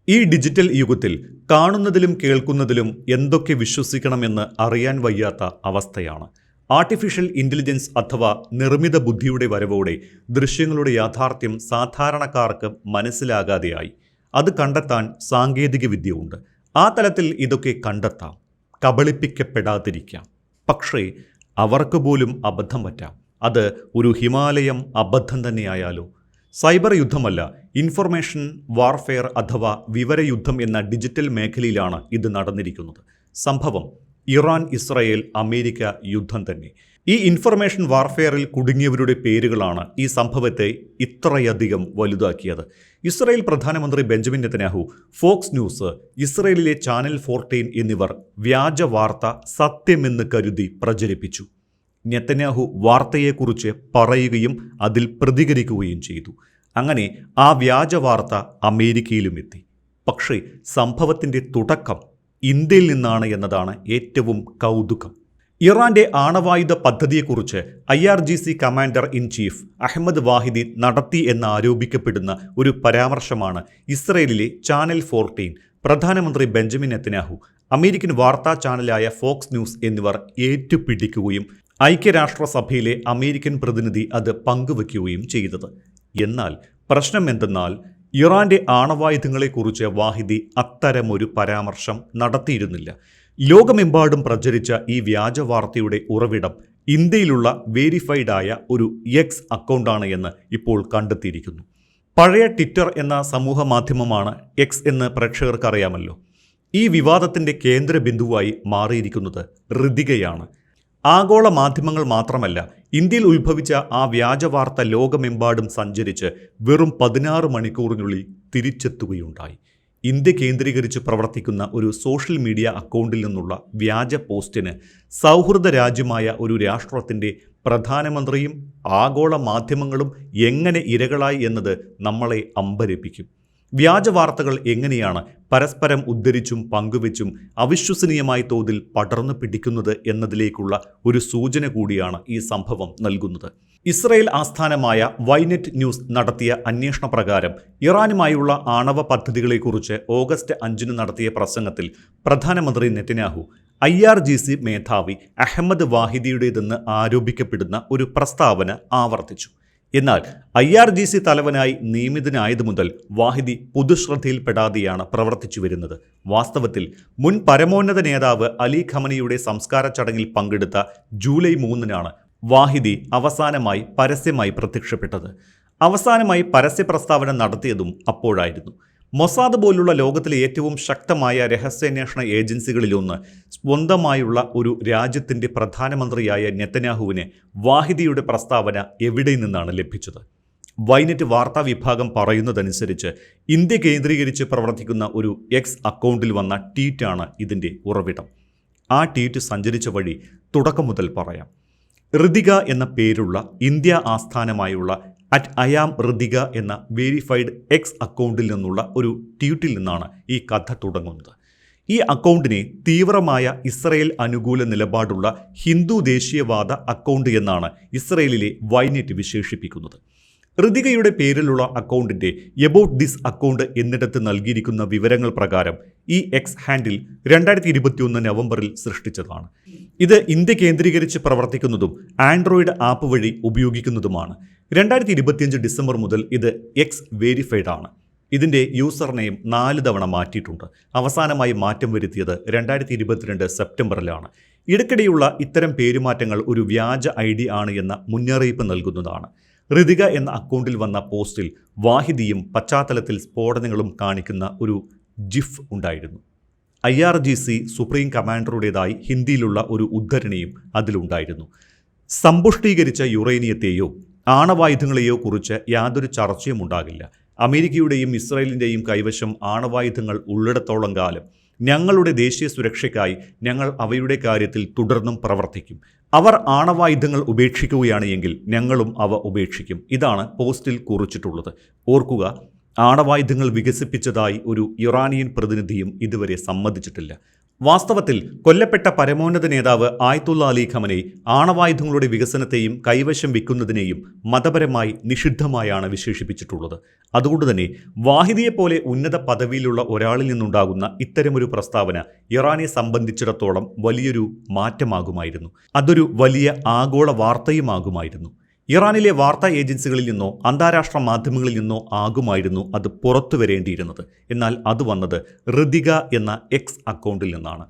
ഈ ഡിജിറ്റൽ യുഗത്തിൽ കാണുന്നതിലും കേൾക്കുന്നതിലും എന്തൊക്കെ വിശ്വസിക്കണമെന്ന് അറിയാൻ വയ്യാത്ത അവസ്ഥയാണ്. ആർട്ടിഫിഷ്യൽ ഇൻ്റലിജൻസ് അഥവാ നിർമ്മിത ബുദ്ധിയുടെ വരവോടെ ദൃശ്യങ്ങളുടെ യാഥാർത്ഥ്യം സാധാരണക്കാർക്ക് മനസ്സിലാകാതെയായി. അത് കണ്ടെത്താൻ സാങ്കേതിക വിദ്യ ഉണ്ട്. ആ തലത്തിൽ ഇതൊക്കെ കണ്ടെത്താം, കബളിപ്പിക്കപ്പെടാതിരിക്കാം. പക്ഷേ അവർക്ക് പോലും അബദ്ധം പറ്റാം. അത് ഒരു ഹിമാലയം അബദ്ധം തന്നെയായാലോ? സൈബർ യുദ്ധമല്ല, ഇൻഫർമേഷൻ വാർഫെയർ അഥവാ വിവരയുദ്ധം എന്ന ഡിജിറ്റൽ മേഖലയിലാണ് ഇത് നടന്നിരിക്കുന്നത്. സംഭവം ഇറാൻ, ഇസ്രായേൽ, അമേരിക്ക യുദ്ധം തന്നെ. ഈ ഇൻഫർമേഷൻ വാർഫെയറിൽ കുടുങ്ങിയവരുടെ പേരുകളാണ് ഈ സംഭവത്തെ ഇത്രയധികം വലുതാക്കിയത്. ഇസ്രായേൽ പ്രധാനമന്ത്രി ബെഞ്ചമിൻ നെതന്യാഹു, ഫോക്സ് ന്യൂസ്, ഇസ്രായേലിലെ ചാനൽ 14 എന്നിവർ വ്യാജ വാർത്ത സത്യമെന്ന് കരുതി പ്രചരിപ്പിച്ചു. നെതന്യാഹു വാർത്തയെക്കുറിച്ച് പറയുകയും അതിൽ പ്രതികരിക്കുകയും ചെയ്തു. അങ്ങനെ ആ വ്യാജ വാർത്ത അമേരിക്കയിലും എത്തി. പക്ഷേ സംഭവത്തിൻ്റെ തുടക്കം ഇന്ത്യയിൽ നിന്നാണ് എന്നതാണ് ഏറ്റവും കൗതുകം. ഇറാന്റെ ആണവായുധ പദ്ധതിയെക്കുറിച്ച് IRGC commander in chief Ahmad Vahidi നടത്തി എന്നാരോപിക്കപ്പെടുന്ന ഒരു പരാമർശമാണ് ഇസ്രയേലിലെ ചാനൽ 14, പ്രധാനമന്ത്രി ബെഞ്ചമിൻ നെതന്യാഹു, അമേരിക്കൻ വാർത്താ ചാനലായ ഫോക്സ് ന്യൂസ് എന്നിവർ ഏറ്റുപിടിക്കുകയും ഐക്യരാഷ്ട്രസഭയിലെ അമേരിക്കൻ പ്രതിനിധി അത് പങ്കുവയ്ക്കുകയും ചെയ്തത്. എന്നാൽ പ്രശ്നം എന്തെന്നാൽ ഇറാന്റെ ആണവായുധങ്ങളെക്കുറിച്ച് വാഹിദി അത്തരമൊരു പരാമർശം നടത്തിയിരുന്നില്ല. ലോകമെമ്പാടും പ്രചരിച്ച ഈ വ്യാജ വാർത്തയുടെ ഉറവിടം ഇന്ത്യയിലുള്ള വേരിഫൈഡായ ഒരു എക്സ് അക്കൗണ്ടാണ് എന്ന് ഇപ്പോൾ കണ്ടെത്തിയിരിക്കുന്നു. പഴയ ട്വിറ്റർ എന്ന സമൂഹ മാധ്യമമാണ് എക്സ് എന്ന് പ്രേക്ഷകർക്കറിയാമല്ലോ. ഈ വിവാദത്തിൻ്റെ കേന്ദ്ര ബിന്ദുവായി മാറിയിരിക്കുന്നത് ഋതികയാണ്. ആഗോള മാധ്യമങ്ങൾ മാത്രമല്ല, ഇന്ത്യയിൽ ഉത്ഭവിച്ച ആ വ്യാജ വാർത്ത ലോകമെമ്പാടും സഞ്ചരിച്ച് വെറും 16 മണിക്കൂറിനുള്ളിൽ തിരിച്ചെത്തുകയുണ്ടായി. ഇന്ത്യ കേന്ദ്രീകരിച്ച് പ്രവർത്തിക്കുന്ന ഒരു സോഷ്യൽ മീഡിയ അക്കൗണ്ടിൽ നിന്നുള്ള വ്യാജ പോസ്റ്റിന് സൗഹൃദ രാജ്യമായ ഒരു രാഷ്ട്രത്തിൻ്റെ പ്രധാനമന്ത്രിയും ആഗോള മാധ്യമങ്ങളും എങ്ങനെ ഇരകളായി എന്നത് നമ്മളെ അമ്പരപ്പിക്കും. വ്യാജ വാർത്തകൾ എങ്ങനെയാണ് പരസ്പരം ഉദ്ധരിച്ചും പങ്കുവെച്ചും അവിശ്വസനീയമായ തോതിൽ പടർന്നു പിടിക്കുന്നത് എന്നതിലേക്കുള്ള ഒരു സൂചന കൂടിയാണ് ഈ സംഭവം നൽകുന്നത്. ഇസ്രായേൽ ആസ്ഥാനമായ വൈനെറ്റ് ന്യൂസ് നടത്തിയ അന്വേഷണ പ്രകാരം ഇറാനുമായുള്ള ആണവ പദ്ധതികളെക്കുറിച്ച് ഓഗസ്റ്റ് 5 നടത്തിയ പ്രസംഗത്തിൽ പ്രധാനമന്ത്രി നെതന്യാഹു IRGC മേധാവി അഹമ്മദ് വാഹിദിയുടേതെന്ന് ആരോപിക്കപ്പെടുന്ന ഒരു പ്രസ്താവന ആവർത്തിച്ചു. എന്നാൽ IRGC തലവനായി നിയമിതനായതു മുതൽ വാഹിദി പൊതുശ്രദ്ധയിൽപ്പെടാതെയാണ് പ്രവർത്തിച്ചു വരുന്നത്. വാസ്തവത്തിൽ മുൻ പരമോന്നത നേതാവ് അലി ഖമനിയുടെ സംസ്കാര ചടങ്ങിൽ പങ്കെടുത്ത ജൂലൈ 3 വാഹിദി അവസാനമായി പരസ്യമായി പ്രത്യക്ഷപ്പെട്ടത്. അവസാനമായി പരസ്യ പ്രസ്താവന നടത്തിയതും അപ്പോഴായിരുന്നു. മൊസാദ് പോലുള്ള ലോകത്തിലെ ഏറ്റവും ശക്തമായ രഹസ്യാന്വേഷണ ഏജൻസികളിലൊന്ന് സ്വന്തമായുള്ള ഒരു രാജ്യത്തിൻ്റെ പ്രധാനമന്ത്രിയായ നെതന്യാഹുവിന് വാഹിദിയുടെ പ്രസ്താവന എവിടെ നിന്നാണ് ലഭിച്ചത്? വൈനെറ്റ് വാർത്താ വിഭാഗം പറയുന്നതനുസരിച്ച് ഇന്ത്യ കേന്ദ്രീകരിച്ച് പ്രവർത്തിക്കുന്ന ഒരു എക്സ് അക്കൗണ്ടിൽ വന്ന ട്വീറ്റാണ് ഇതിൻ്റെ ഉറവിടം. ആ ട്വീറ്റ് സഞ്ചരിച്ച വഴി തുടക്കം മുതൽ പറയാം. ഋതിക എന്ന പേരുള്ള ഇന്ത്യ ആസ്ഥാനമായുള്ള @IAM ഋതിക എന്ന വേരിഫൈഡ് എക്സ് അക്കൗണ്ടിൽ നിന്നുള്ള ഒരു ട്വീറ്റിൽ നിന്നാണ് ഈ കഥ തുടങ്ങുന്നത്. ഈ അക്കൗണ്ടിനെ തീവ്രമായ ഇസ്രായേൽ അനുകൂല നിലപാടുള്ള ഹിന്ദു ദേശീയവാദ അക്കൗണ്ട് എന്നാണ് ഇസ്രായേലിലെ വൈനെറ്റ് വിശേഷിപ്പിക്കുന്നത്. ഋതികയുടെ പേരിലുള്ള അക്കൗണ്ടിൻ്റെ എബൌട്ട് ദിസ് അക്കൗണ്ട് എന്നിടത്ത് നൽകിയിരിക്കുന്ന വിവരങ്ങൾ പ്രകാരം ഈ എക്സ് ഹാൻഡിൽ 2021 നവംബറിൽ സൃഷ്ടിച്ചതാണ്. ഇത് ഇന്ത്യ കേന്ദ്രീകരിച്ച് പ്രവർത്തിക്കുന്നതും ആൻഡ്രോയിഡ് ആപ്പ് വഴി ഉപയോഗിക്കുന്നതുമാണ്. 2025 ഡിസംബർ മുതൽ ഇത് എക്സ് വേരിഫൈഡ് ആണ്. ഇതിൻ്റെ യൂസർ നെയിം 4 തവണ മാറ്റിയിട്ടുണ്ട്. അവസാനമായി മാറ്റം വരുത്തിയത് 2022 സെപ്റ്റംബറിലാണ്. ഇടയ്ക്കിടെയുള്ള ഇത്തരം പേരുമാറ്റങ്ങൾ ഒരു വ്യാജ ID ആണ് എന്ന മുന്നറിയിപ്പ് നൽകുന്നതാണ്. ഋതിക എന്ന അക്കൗണ്ടിൽ വന്ന പോസ്റ്റിൽ വാഹിദിയും പശ്ചാത്തലത്തിൽ സ്ഫോടനങ്ങളും കാണിക്കുന്ന ഒരു ജിഫ് ഉണ്ടായിരുന്നു. IRGC സുപ്രീം കമാൻഡറുടേതായി ഹിന്ദിയിലുള്ള ഒരു ഉദ്ധരണിയും അതിലുണ്ടായിരുന്നു. സമ്പുഷ്ടീകരിച്ച യുറേനിയത്തെയോ ആണവായുധങ്ങളെയോ കുറിച്ച് യാതൊരു ചർച്ചയും ഉണ്ടാകില്ല. അമേരിക്കയുടെയും ഇസ്രായേലിൻ്റെയും കൈവശം ആണവായുധങ്ങൾ ഉള്ളിടത്തോളം കാലം ഞങ്ങളുടെ ദേശീയ സുരക്ഷയ്ക്കായി ഞങ്ങൾ അവയുടെ കാര്യത്തിൽ തുടർന്നും പ്രവർത്തിക്കും. അവർ ആണവായുധങ്ങൾ ഉപേക്ഷിക്കുകയാണ് എങ്കിൽ ഞങ്ങളും അവ ഉപേക്ഷിക്കും. ഇതാണ് പോസ്റ്റിൽ കുറിച്ചിട്ടുള്ളത്. ഓർക്കുക, ആണവായുധങ്ങൾ വികസിപ്പിച്ചതായി ഒരു ഇറാനിയൻ പ്രതിനിധിയും ഇതുവരെ സമ്മതിച്ചിട്ടില്ല. വാസ്തവത്തിൽ കൊല്ലപ്പെട്ട പരമോന്നത നേതാവ് ആയത്തുള്ള അലി ഖമനൈ ആണവായുധങ്ങളുടെ വികസനത്തെയും കൈവശം വെക്കുന്നതിനെയും മതപരമായി നിഷിദ്ധമായാണ് വിശേഷിപ്പിച്ചിട്ടുള്ളത്. അതുകൊണ്ടുതന്നെ വാഹിദിയെപ്പോലെ ഉന്നത പദവിയിലുള്ള ഒരാളിൽ നിന്നുണ്ടാകുന്ന ഇത്തരമൊരു പ്രസ്താവന ഇറാനെ സംബന്ധിച്ചിടത്തോളം വലിയൊരു മാറ്റമാകുമായിരുന്നു. അതൊരു വലിയ ആഗോള വാർത്തയുമാകുമായിരുന്നു. ഇറാനിലെ വാർത്താ ഏജൻസികളിൽ നിന്നോ അന്താരാഷ്ട്ര മാധ്യമങ്ങളിൽ നിന്നോ ആകുമായിരുന്നു അത് പുറത്തു വരേണ്ടിയിരുന്നത്. എന്നാൽ അത് വന്നത് ഋതിക എന്ന എക്സ് അക്കൗണ്ടിൽ നിന്നാണ്.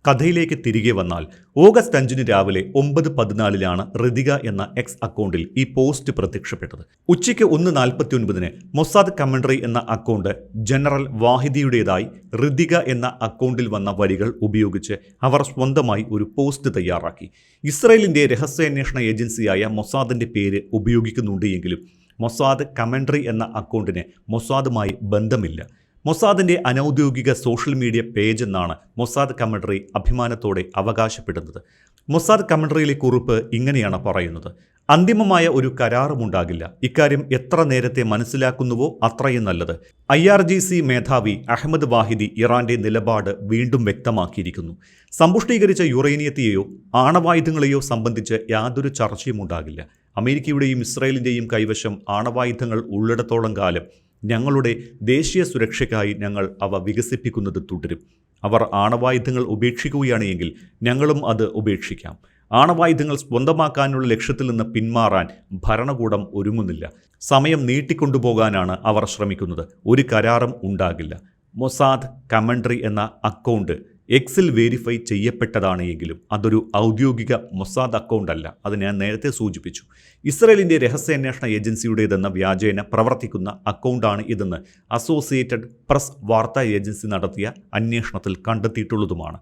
കഥയിലേക്ക് തിരികെ വന്നാൽ ഓഗസ്റ്റ് 5 രാവിലെ 9:14 ഋതിക എന്ന എക്സ് അക്കൗണ്ടിൽ ഈ പോസ്റ്റ് പ്രത്യക്ഷപ്പെട്ടത്. ഉച്ചയ്ക്ക് 1:49 മൊസാദ് കമന്ററി എന്ന അക്കൗണ്ട് ജനറൽ വാഹിദിയുടേതായി ഋതിക എന്ന അക്കൗണ്ടിൽ വന്ന വരികൾ ഉപയോഗിച്ച് അവർ സ്വന്തമായി ഒരു പോസ്റ്റ് തയ്യാറാക്കി. ഇസ്രായേലിൻ്റെ രഹസ്യാന്വേഷണ ഏജൻസിയായ മൊസാദിൻ്റെ പേര് ഉപയോഗിക്കുന്നുണ്ട് എങ്കിലും മൊസാദ് കമന്ററി എന്ന അക്കൗണ്ടിന് മൊസാദുമായി ബന്ധമില്ല. മൊസാദിൻ്റെ അനൗദ്യോഗിക സോഷ്യൽ മീഡിയ പേജ് എന്നാണ് മൊസാദ് കമന്ററി അഭിമാനത്തോടെ അവകാശപ്പെടുന്നത്. മൊസാദ് കമന്ററിയിലെ കുറിപ്പ് ഇങ്ങനെയാണ് പറയുന്നത്: അന്തിമമായ ഒരു കരാറുമുണ്ടാകില്ല. ഇക്കാര്യം എത്ര നേരത്തെ മനസ്സിലാക്കുന്നുവോ അത്രയും നല്ലത്. IRGC മേധാവി അഹമ്മദ് വാഹിദി ഇറാന്റെ നിലപാട് വീണ്ടും വ്യക്തമാക്കിയിരിക്കുന്നു. സമ്പുഷ്ടീകരിച്ച യുറേനിയത്തെയോ ആണവായുധങ്ങളെയോ സംബന്ധിച്ച് യാതൊരു ചർച്ചയും ഉണ്ടാകില്ല. അമേരിക്കയുടെയും ഇസ്രായേലിൻ്റെയും കൈവശം ആണവായുധങ്ങൾ ഉള്ളിടത്തോളം കാലം ഞങ്ങളുടെ ദേശീയ സുരക്ഷയ്ക്കായി ഞങ്ങൾ അവ വികസിപ്പിക്കുന്നത് തുടരും. അവർ ആണവായുധങ്ങൾ ഉപേക്ഷിക്കുകയാണ് എങ്കിൽ ഞങ്ങളും അത് ഉപേക്ഷിക്കാം. ആണവായുധങ്ങൾ സ്വന്തമാക്കാനുള്ള ലക്ഷ്യത്തിൽ നിന്ന് പിന്മാറാൻ ഭരണകൂടം ഒരുങ്ങുന്നില്ല. സമയം നീട്ടിക്കൊണ്ടുപോകാനാണ് അവർ ശ്രമിക്കുന്നത്. ഒരു കരാറും ഉണ്ടാകില്ല. മൊസാദ് കമന്ററി എന്ന അക്കൗണ്ട് എക്സിൽ വെരിഫൈ ചെയ്യപ്പെട്ടതാണ് എങ്കിലും അതൊരു ഔദ്യോഗിക മൊസാദ് അക്കൗണ്ട് അല്ല. അത് ഞാൻ നേരത്തെ സൂചിപ്പിച്ചു. ഇസ്രായേലിൻ്റെ രഹസ്യാന്വേഷണ ഏജൻസിയുടേതെന്ന വ്യാജേന പ്രവർത്തിക്കുന്ന അക്കൗണ്ടാണ് ഇതെന്ന് അസോസിയേറ്റഡ് പ്രസ് വാർത്താ ഏജൻസി നടത്തിയ അന്വേഷണത്തിൽ കണ്ടെത്തിയിട്ടുള്ളതുമാണ്.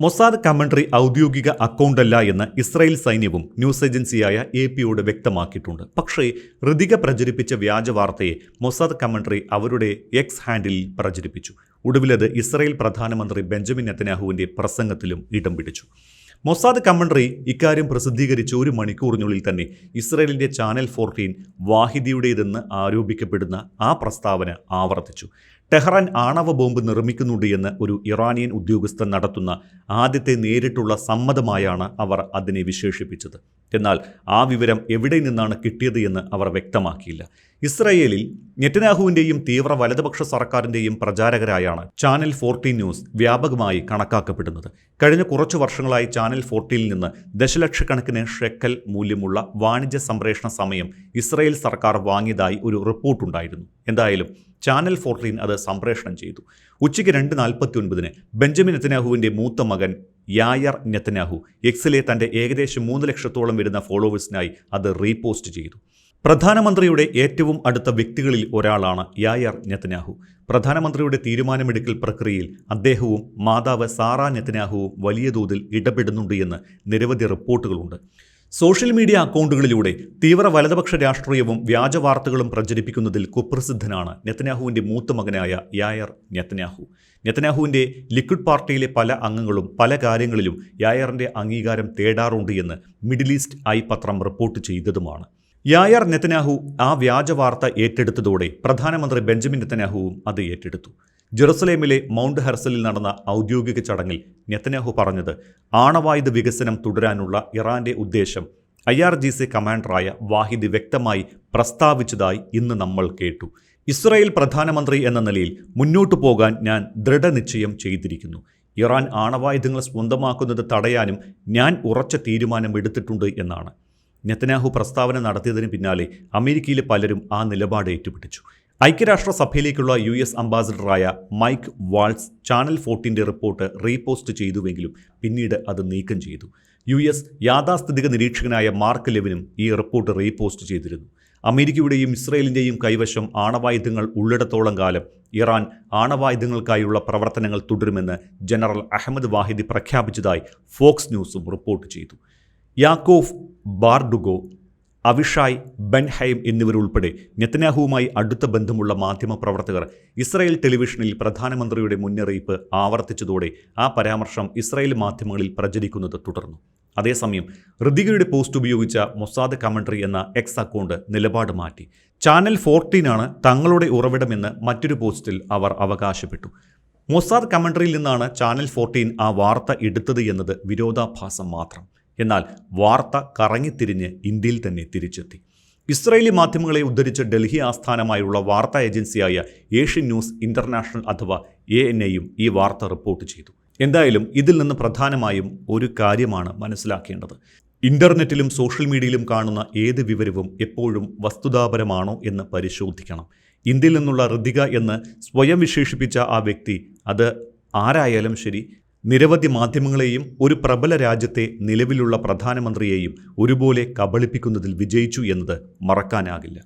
മൊസാദ് കമന്ററി ഔദ്യോഗിക അക്കൗണ്ടല്ല എന്ന് ഇസ്രായേൽ സൈന്യവും ന്യൂസ് ഏജൻസിയായ AP വ്യക്തമാക്കിയിട്ടുണ്ട്. പക്ഷേ ഋതിക പ്രചരിപ്പിച്ച വ്യാജ വാർത്തയെ മൊസാദ് കമന്ററി അവരുടെ എക്സ് ഹാൻഡിലിൽ പ്രചരിപ്പിച്ചു. ഒടുവിലത് ഇസ്രായേൽ പ്രധാനമന്ത്രി ബെഞ്ചമിൻ നെതന്യാഹുവിൻ്റെ പ്രസംഗത്തിലും ഇടം പിടിച്ചു. മൊസാദ് കമന്ററി ഇക്കാര്യം പ്രസിദ്ധീകരിച്ച 1 മണിക്കൂറിനുള്ളിൽ തന്നെ ഇസ്രായേലിൻ്റെ ചാനൽ 14 വാഹിദിയുടേതെന്ന് ആരോപിക്കപ്പെടുന്ന ആ പ്രസ്താവന ആവർത്തിച്ചു. ടെഹ്റാൻ ആണവ ബോംബ് നിർമ്മിക്കുന്നുണ്ട് എന്ന് ഒരു ഇറാനിയൻ ഉദ്യോഗസ്ഥൻ നടത്തുന്ന ആദ്യത്തെ നേരിട്ടുള്ള സമ്മതമായാണ് അവർ അതിനെ വിശേഷിപ്പിച്ചത്. എന്നാൽ ആ വിവരം എവിടെ നിന്നാണ് കിട്ടിയത് എന്ന് അവർ വ്യക്തമാക്കിയില്ല. ഇസ്രായേലിൽ നെതന്യാഹുവിൻ്റെയും തീവ്ര വലതുപക്ഷ സർക്കാരിൻ്റെയും പ്രചാരകരായാണ് ചാനൽ 14 ന്യൂസ് വ്യാപകമായി കണക്കാക്കപ്പെടുന്നത്. കഴിഞ്ഞ കുറച്ചു വർഷങ്ങളായി ചാനൽ 14 നിന്ന് ദശലക്ഷക്കണക്കിന് ഷെക്കൽ മൂല്യമുള്ള വാണിജ്യ സംപ്രേഷണ സമയം ഇസ്രായേൽ സർക്കാർ വാങ്ങിയതായി ഒരു റിപ്പോർട്ടുണ്ടായിരുന്നു. എന്തായാലും ചാനൽ 14 അത് സംപ്രേഷണം ചെയ്തു. ഉച്ചയ്ക്ക് 2:49 ബെഞ്ചമിൻ നെതന്യാഹുവിൻ്റെ മൂത്ത മകൻ യായർ നെതന്യാഹു എക്സിലെ തൻ്റെ ഏകദേശം 3 ലക്ഷത്തോളം വരുന്ന ഫോളോവേഴ്സിനായി അത് റീപോസ്റ്റ് ചെയ്തു. പ്രധാനമന്ത്രിയുടെ ഏറ്റവും അടുത്ത വ്യക്തികളിൽ ഒരാളാണ് യായർ നെതന്യാഹു. പ്രധാനമന്ത്രിയുടെ തീരുമാനമെടുക്കൽ പ്രക്രിയയിൽ അദ്ദേഹവും മാതാവ് സാറ നെതന്യാഹുവും വലിയ തോതിൽ ഇടപെടുന്നുണ്ട് എന്ന് നിരവധി റിപ്പോർട്ടുകളുണ്ട്. സോഷ്യൽ മീഡിയ അക്കൗണ്ടുകളിലൂടെ തീവ്ര വലതുപക്ഷ രാഷ്ട്രീയവും വ്യാജ വാർത്തകളും പ്രചരിപ്പിക്കുന്നതിൽ കുപ്രസിദ്ധനാണ് നെതന്യാഹുവിൻ്റെ മൂത്ത മകനായ യായർ നെതന്യാഹു. നെതന്യാഹുവിൻ്റെ ലിക്വിഡ് പാർട്ടിയിലെ പല അംഗങ്ങളും പല കാര്യങ്ങളിലും യായറിൻ്റെ അംഗീകാരം തേടാറുണ്ട് എന്ന് മിഡിൽ ഈസ്റ്റ് ഐ പത്രം റിപ്പോർട്ട് ചെയ്തതുമാണ്. യായർ നെതന്യാഹു ആ വ്യാജ വാർത്ത ഏറ്റെടുത്തതോടെ പ്രധാനമന്ത്രി ബെഞ്ചമിൻ നെതന്യാഹുവും അത് ഏറ്റെടുത്തു. ജെറുസലേമിലെ മൗണ്ട് ഹെർസലിൽ നടന്ന ഔദ്യോഗിക ചടങ്ങിൽ നെതന്യാഹു പറഞ്ഞത് ആണവായുധ വികസനം തുടരാനുള്ള ഇറാന്റെ ഉദ്ദേശം IRGC കമാൻഡറായ വാഹിദി വ്യക്തമായി പ്രസ്താവിച്ചതായി ഇന്ന് നമ്മൾ കേട്ടു. ഇസ്രായേൽ പ്രധാനമന്ത്രി എന്ന നിലയിൽ മുന്നോട്ടു പോകാൻ ഞാൻ ദൃഢനിശ്ചയം ചെയ്തിരിക്കുന്നു. ഇറാൻ ആണവായുധങ്ങൾ സ്വന്തമാക്കുന്നത് തടയാനും ഞാൻ ഉറച്ച തീരുമാനമെടുത്തിട്ടുണ്ട് എന്നാണ്. നെതന്യാഹു പ്രസ്താവന നടത്തിയതിന് പിന്നാലെ അമേരിക്കയിലെ പലരും ആ നിലപാട് ഏറ്റുപിടിച്ചു. ഐക്യരാഷ്ട്രസഭയിലേക്കുള്ള US അംബാസഡറായ Mike Waltz channel 14 report repost ചെയ്തുവെങ്കിലും പിന്നീട് അത് നീക്കം ചെയ്തു. US യാഥാസ്ഥിതിക നിരീക്ഷകനായ മാർക്ക് ലെവിനും ഈ റിപ്പോർട്ട് റീപോസ്റ്റ് ചെയ്തിരുന്നു. അമേരിക്കയുടെയും ഇസ്രായേലിൻ്റെയും കൈവശം ആണവായുധങ്ങൾ ഉള്ളിടത്തോളം കാലം ഇറാൻ ആണവായുധങ്ങൾക്കായുള്ള പ്രവർത്തനങ്ങൾ തുടരുമെന്ന് ജനറൽ അഹമ്മദ് വാഹിദി പ്രഖ്യാപിച്ചതായി ഫോക്സ് ന്യൂസും റിപ്പോർട്ട് ചെയ്തു. യാക്കോവ് ബാർഡുഗോ, അവിഷായ് ബെൻഹൈം എന്നിവരുൾപ്പെടെ നെതന്യാഹുവുമായി അടുത്ത ബന്ധമുള്ള മാധ്യമപ്രവർത്തകർ ഇസ്രായേൽ ടെലിവിഷനിൽ പ്രധാനമന്ത്രിയുടെ മുന്നറിയിപ്പ് ആവർത്തിച്ചതോടെ ആ പരാമർശം ഇസ്രായേൽ മാധ്യമങ്ങളിൽ പ്രചരിക്കുന്നത് തുടർന്നു. അതേസമയം ഋതികയുടെ പോസ്റ്റ് ഉപയോഗിച്ച മൊസാദ് കമന്ററി എന്ന എക്സ് അക്കൗണ്ട് നിലപാട് മാറ്റി. ചാനൽ 14 ആണ് തങ്ങളുടെ ഉറവിടമെന്ന് മറ്റൊരു പോസ്റ്റിൽ അവർ അവകാശപ്പെട്ടു. മൊസാദ് കമൻട്രിയിൽ നിന്നാണ് ചാനൽ 14 ആ വാർത്ത എടുത്തത് എന്നത് വിരോധാഭാസം മാത്രം. എന്നാൽ വാർത്ത കറങ്ങിത്തിരിഞ്ഞ് ഇന്ത്യയിൽ തന്നെ തിരിച്ചെത്തി. ഇസ്രായേലി മാധ്യമങ്ങളെ ഉദ്ധരിച്ച് ഡൽഹി ആസ്ഥാനമായുള്ള വാർത്താ ഏജൻസിയായ ഏഷ്യൻ ന്യൂസ് ഇന്റർനാഷണൽ അഥവാ ANIയും ഈ വാർത്ത റിപ്പോർട്ട് ചെയ്തു. എന്തായാലും ഇതിൽ നിന്ന് പ്രധാനമായും ഒരു കാര്യമാണ് മനസ്സിലാക്കേണ്ടത്. ഇന്റർനെറ്റിലും സോഷ്യൽ മീഡിയയിലും കാണുന്ന ഏത് വിവരവും എപ്പോഴും വസ്തുതാപരമാണോ എന്ന് പരിശോധിക്കണം. ഇന്ത്യയിൽ നിന്നുള്ള ഋതിക എന്ന് സ്വയം വിശേഷിപ്പിച്ച ആ വ്യക്തി, അത് ആരായാലും ശരി, നിരവധി മാധ്യമങ്ങളെയും ഒരു പ്രബല രാജ്യത്തെ നിലവിലുള്ള പ്രധാനമന്ത്രിയെയും ഒരുപോലെ കബളിപ്പിക്കുന്നതിൽ വിജയിച്ചു എന്നത് മറക്കാനാകില്ല.